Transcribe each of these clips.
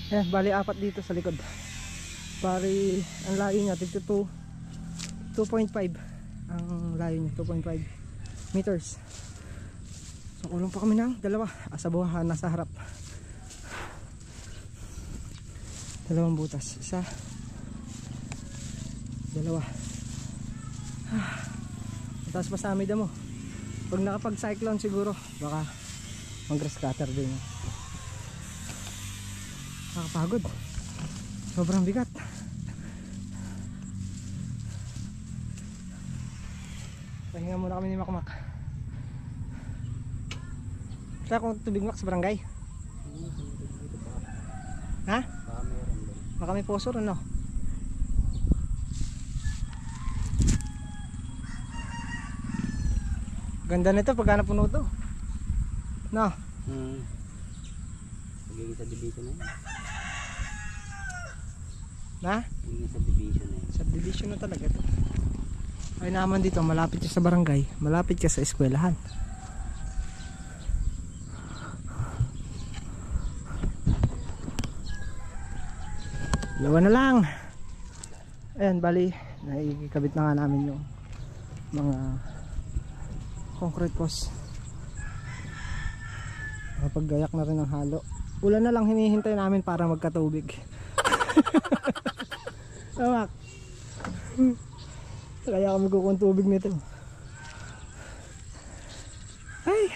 Ayan, bali apat dito sa likod. Bali ang layo niya dito 2.5 ang layo niya, 2.5 meters. So kulong pa kami ng dalawa sa buhahan nasa harap. Dalawang butas, isa, dalawa. Tapos pasamid mo. Pag nakapag cyclone siguro baka mag-grass cutter din. Nakapagod, sobrang bigat. Pahinga muna kami ni Makmak. Kaya kung tubig Mak sa barangay? Ha? Baka may poso rin, no? Ganda nito pagka napuno to, no? Pagiging sa division na yun. Na? Pagiging sa division na yun. Subdivision na talaga ito. Ay naman dito, malapit ka sa barangay, malapit ka sa eskwelahan. Dalawa na lang. Ayan, bali naikikabit na nga namin yung mga concrete post. Nakapaggayak na rin ang halo. Ulan na lang hinihintay namin para magkatubig. Tamak. Kaya kami kukuha tubig nito. Ay,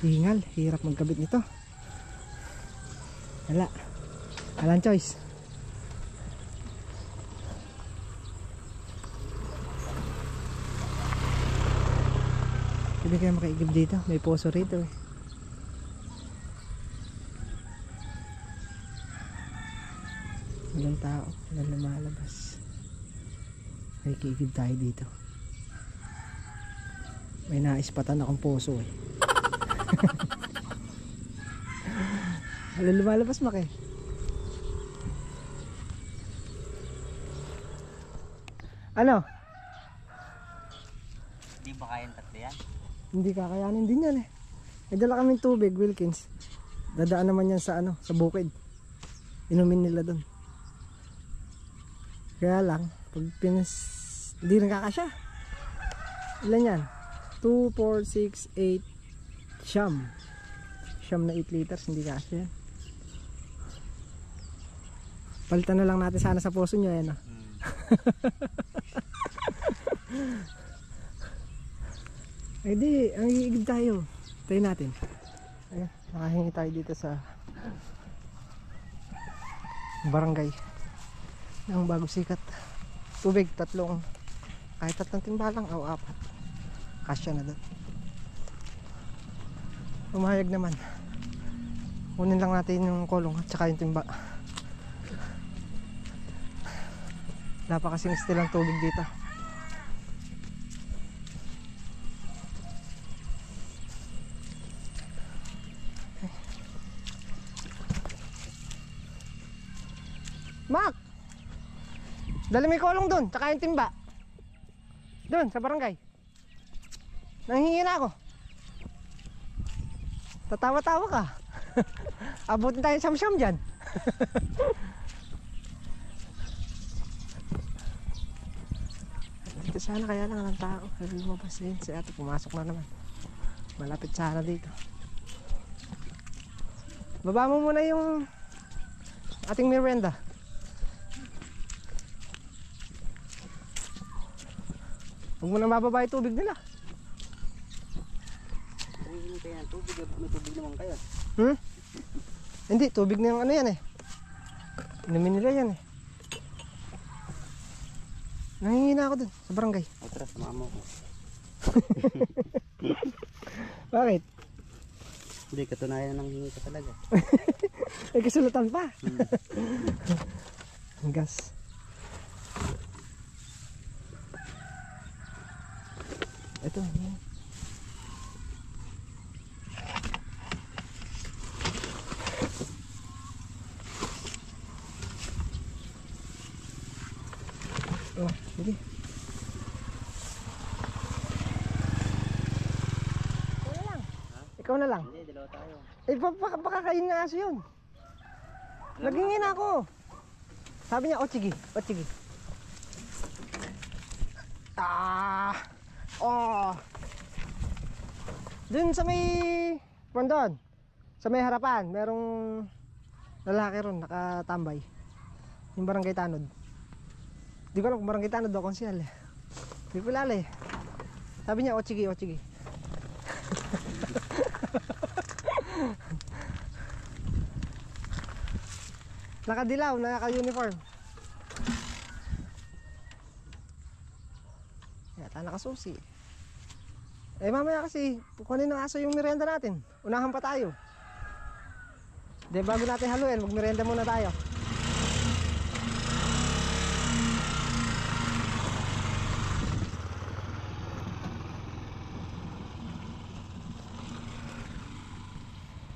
hingal, hirap magkabit nito. Walang choice. Hindi kayo makaigib dito, may poso rito. Walang tao, walang lumalabas. May kiigib tayo dito. May naispatan akong poso eh. Walang lumalabas Mak eh. Ano? Hindi ba kayang tatlo yan? Hindi kakayanin din yan eh. May dala kaming tubig, Wilkins. Dadaan naman yan sa sa bukid. Inumin nila doon. Kaya lang, pag hindi nakakasya. Ilan yan? 2, 4, 6, 8 siyam. Siyam na 8 liters, hindi kasya yan. Palitan na lang natin sana sa poso nyo yan. Eh di, ang iigib tayo. Tayo natin. Ayan, nakahingi tayo dito sa barangay ng Bago Sikat. Tubig, kahit tatlong timbalang o 4. Kasya na doon. Pumayag naman. Kunin lang natin yung kulong at saka yung timba. Wala pa kasing still ang tubig dito. Mak! Dali may kulong doon, tsaka yung timba. Doon, sa barangay. Nanghingi na ako. Tatawa-tawa ka. Abutin tayo siyam-siyam dyan. Dito sana kaya lang ng tao. Lumabas din si ate, pumasok na naman. Malapit sana dito. Baba mo muna yung ating merienda. Huwag mo na mababa yung tubig nila. kayo ng tubig. May tubig naman kayo. Hmm? Hindi, tubig na yung ano yan eh. Inumin nila yan eh. Nangingina ako dun sa barangay. O tara, sumama ko. Bakit? Hindi, katunayan ng hingi ka talaga. May kasulatan pa. Ang gas. Ito. Oh, sige. Ikaw na lang. Ikaw na lang. Hindi, dalawa tayo. Eh, baka kain na aso yun. Nagingin ako. Sabi niya, Ochigi. Ochigi. Oh. Dun sa may Pondon, sa may harapan, merong lalaki ron, nakatambay. Yung barangay Tanod. Di ko alam kung barangay Tanod o konsyal eh. Di ko lala eh. Sabi niya, Ochigi, Ochigi. Nakadilaw, naka-uniform. Yata nakasusi. Eh mamaya kasi, kukunin ng aso yung merienda natin. Unahan pa tayo. De bago natin haluin, mag-merienda muna tayo.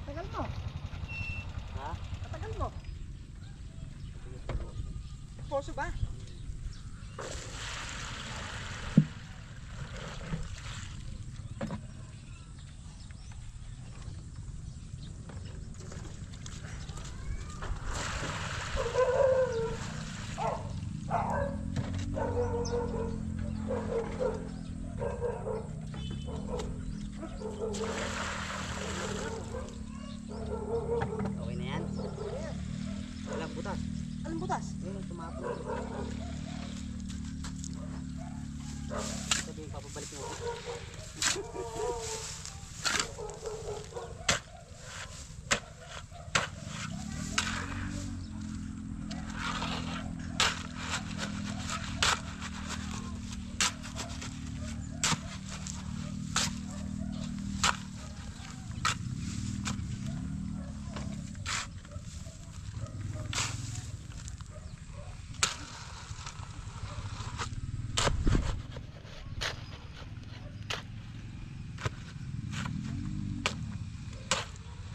Tagal mo. Ha? Tagal mo. Poso ba? Okay na yan? Walang butas. Anong butas? Ayun, tumapo. Sabi yung papabalik mo.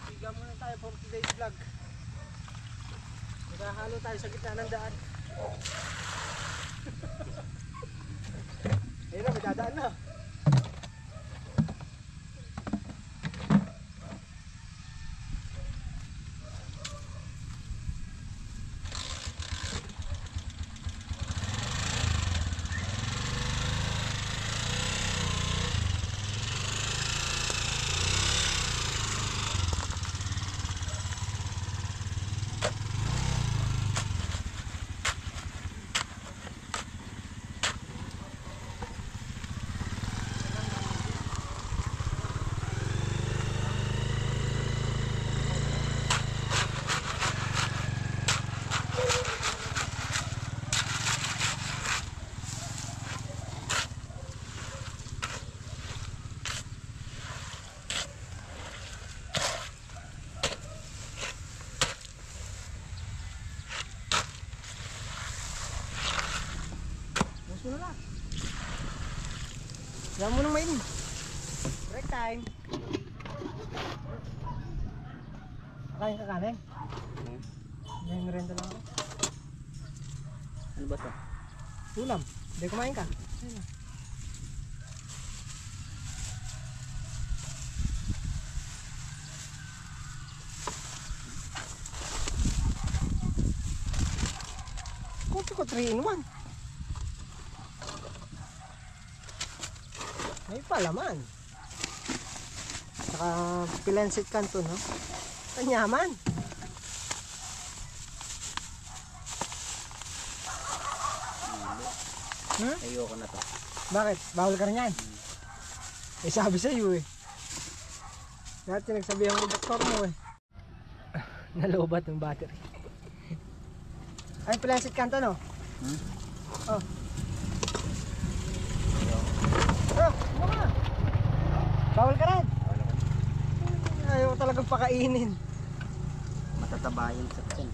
Higa muna tayo for today's vlog. Naghahalo tayo sa gitna ng daan. Ayun na, may dadaan na. Gusto na lang. Yan mo nang mainin. Break time. Kakain ka kanin? May merienda lang ako. Ano ba ito? Ulam. Hindi kumain ka. Ayun na. Kopi ko 3 in 1. May palaman. Saka Pilensit Canton, no? Kanyaman. Ayoko na to. Bakit? Bawal ka rin yan? Eh sabi sa'yo eh. Dati nagsabihan mo doktor mo eh. Nalobat yung battery. Ay, Plancet Canto no? Oh. Ah, mga. Bawal ka rin. Ayaw talagang pakainin. Matataba yun sa tiyan.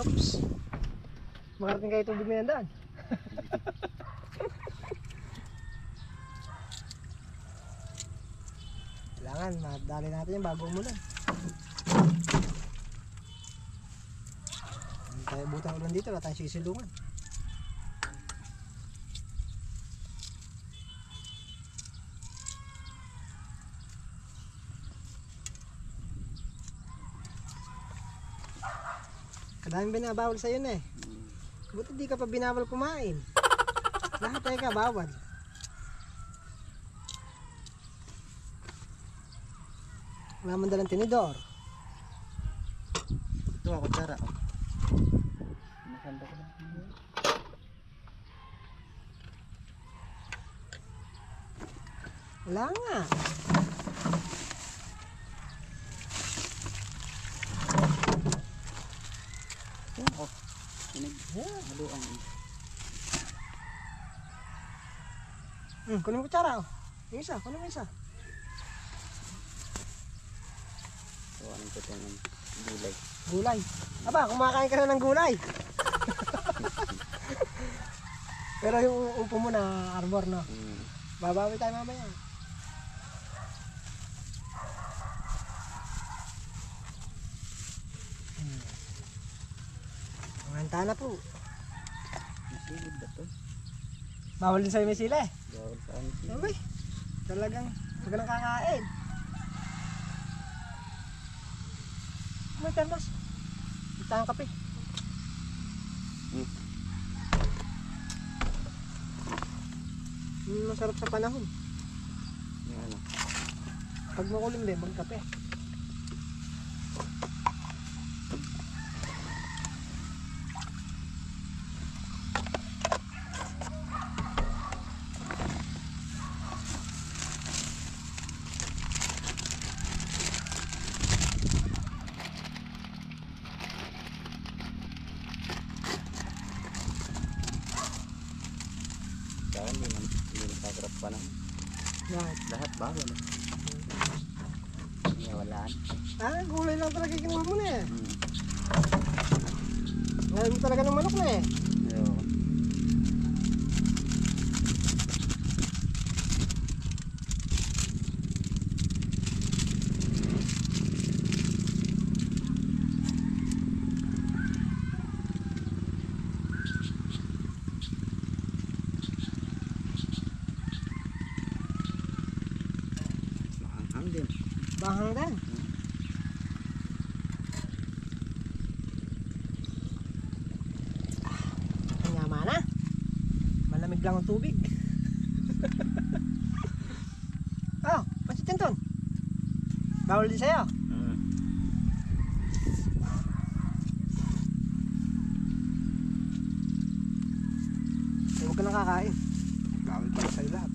Oops. Makarating kayo tubig na yan daan. Kailangan, madali natin yan bago umulan. Tayo butang ulan dito, wala tayong sisilungan. Kadaming binabawal sa'yo na eh. Buti di ka pa binawal kumain. Lahat tayo ka bawal. Wala man dalang tinidor. Ito ako, tsara. Masanda ko lang. Wala nga. Oh, haluan. Kunin mo kutsara oh. Yung isa, kunin mo isa. So, anong ko itong gulay? Gulay. Aba, kumakain ka na ng gulay. Pero yung upo mo na arbor no. Babawi tayo mamaya. Manganta na po. Masilid ba ito? Bawal din sa'yo may sila eh. Bawal sa amin siya. Okay. Talagang huwag ka nang kakain. May termos. May tayong kape. Masarap sa panahon. Yung ano? Pag makulim din, magkape. Kaya hindi nagkagrap pa naman. Lahat bawal. Walaan. Gulay lang talaga kinuha mo na eh. Ngayon mo talaga ng manok na eh. Ayoko. Maanghang din. Bahang din. Kanyama na. Malamig lang ang tubig. Oh, pansit Canton. Bawal din sa'yo. Huwag ka nang kakain. Bawal pala sa'yo lahat.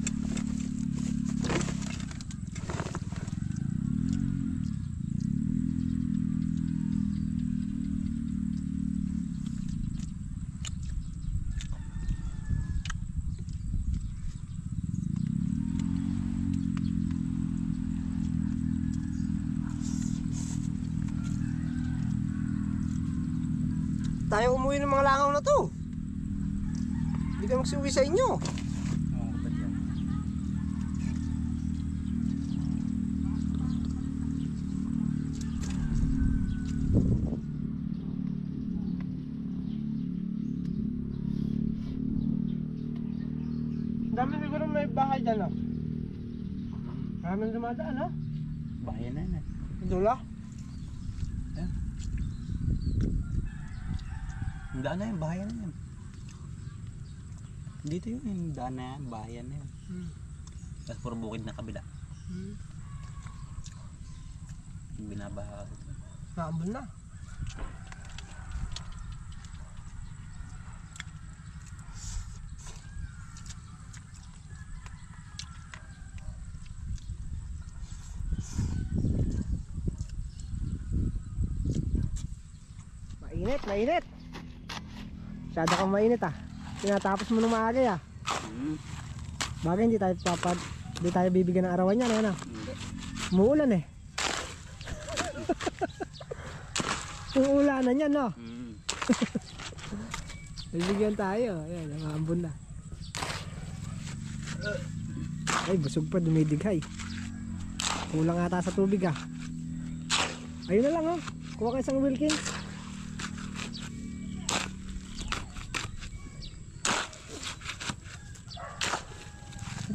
Tayo umuwi ng mga langaw na to. Hindi ka magsuwi sa inyo. Dami siguro may bahay dyan oh. Maraming dumadaan oh. Bayan na yan. Dula. Yung daan na yan, bahayan na yan. Dito yun, yung daan na yan, bahayan na yan. Tapos puro bukid na kabila. Yung binabaha ko. Naambon na. Mainit, mainit. Masyado kang mainit ah. Tinatapos mo nung maaga ah. Bagay hindi tayo bibigyan ng arawan yan, ano? Hindi. Umuulan eh. Umuulanan yan, no? Bibigyan tayo. Ayan, nangambon na. Ay, busog pa, dumidighay. Kulang ata sa tubig ah. Ayun na lang oh. Kuha ka isang Wilkins.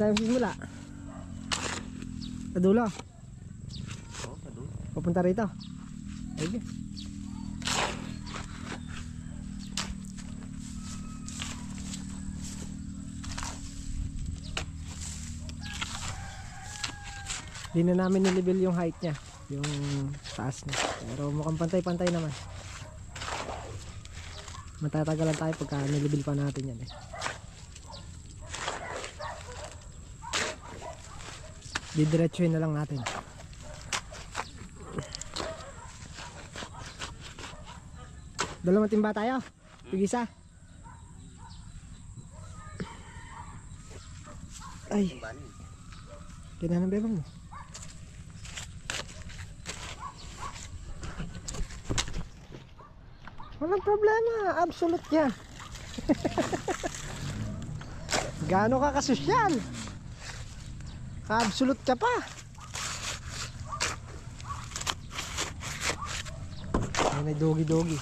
Saan tayo magsisimula? Sa dulo. Oo, kadulo. Papunta rito. Ayun. Di na namin nilibel yung height niya, yung taas niya. Pero mukhang pantay-pantay naman. Matatagalan tayo pagka nilibel pa natin yan eh. Didiretsuhin na lang natin. Dalawang timba tayo. Pig-isa. Ay, kailangan ng bebang mo. Walang problema, absolute yan. Gaano ka kasosyal? Absolute ka pa. Ayan ay dogi-dogi.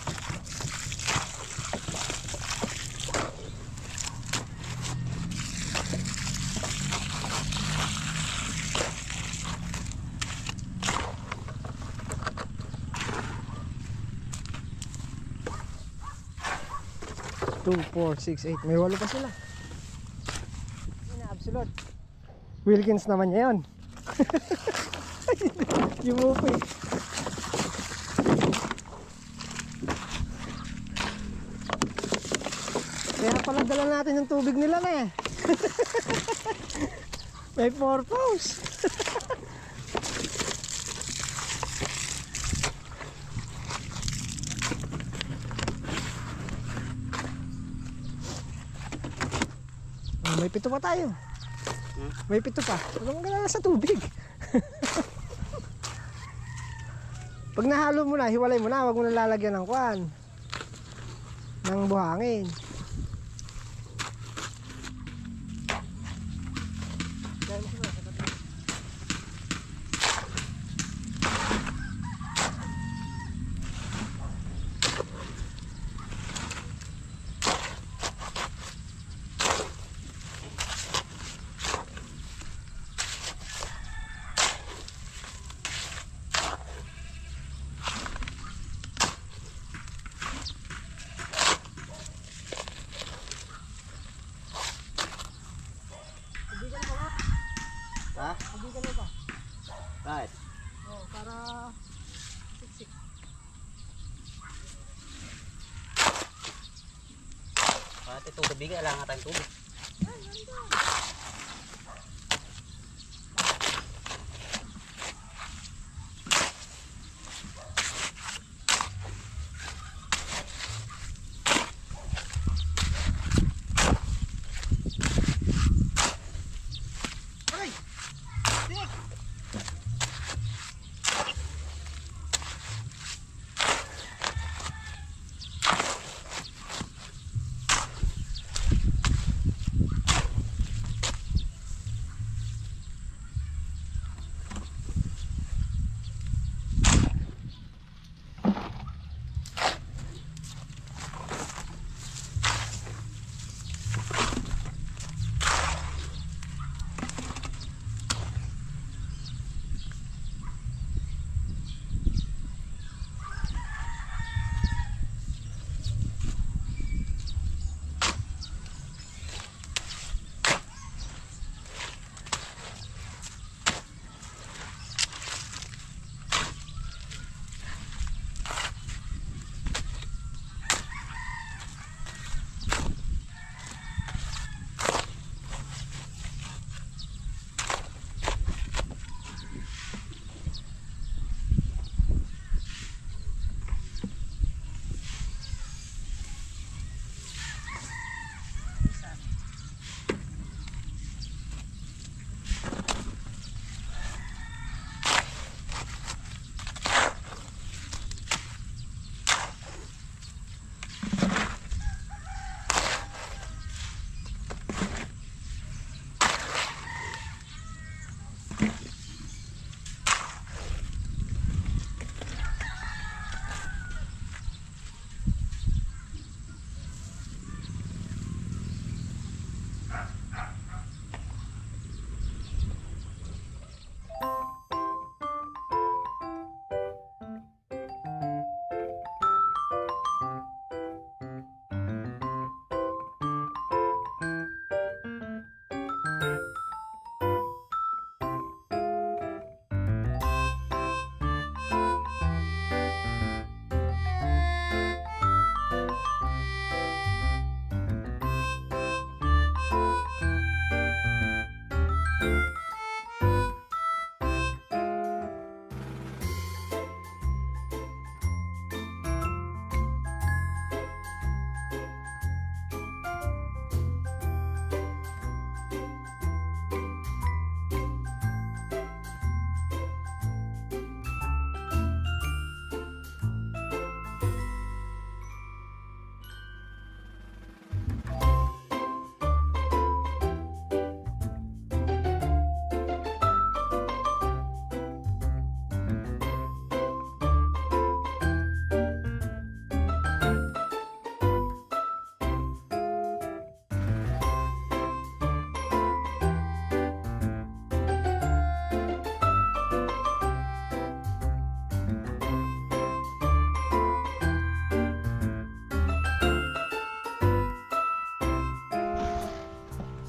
Two, 4, 6, 8. May 8 pa sila. Yun na, absolute. Wilkins naman niya yun. Yung upo eh. Kaya pala dala natin yung tubig nila na eh. May purpose. May 7 pa tayo. May 7 pa. Huwag mong sa tubig. Pag nahalo mo na, hiwalay mo na. Huwag mo na lalagyan ng kwan. Ng buhangin. Ha? Hindi ka na ba? Kahit. Oh, para siksik. Kahit ito tubig, alangan tayong tubig.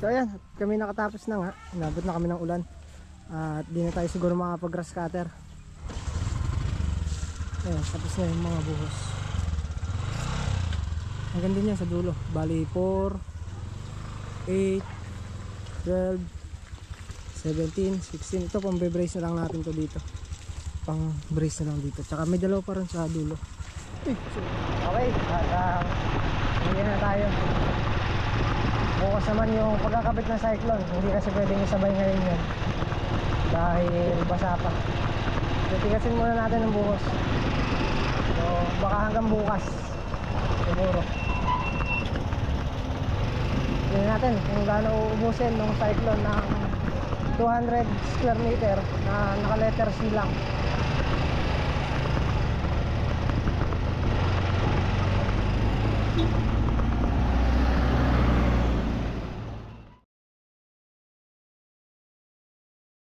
So ayan, kami nakatapos na nga. Inabot na kami ng ulan. At di na tayo siguro makapag grass cutter. Ayan, tapos na yung mga buhos. Hanggang din yan sa dulo. Bali 4, 8, 12, 17, 16. Ito pang brace na lang natin to dito. Pang brace na lang dito. Tsaka may dalawa pa rin sa dulo. Okay, at hindi na tayo. Bukas naman yung pagkakabit ng cyclone. Hindi kasi pwedeng isabay ngayon yun dahil basa pa. Titigasin muna natin ng buhos. So baka hanggang bukas siguro. Tingnan natin kung gaano uubusin ng cyclone ng 200 square meter na naka letter C lang.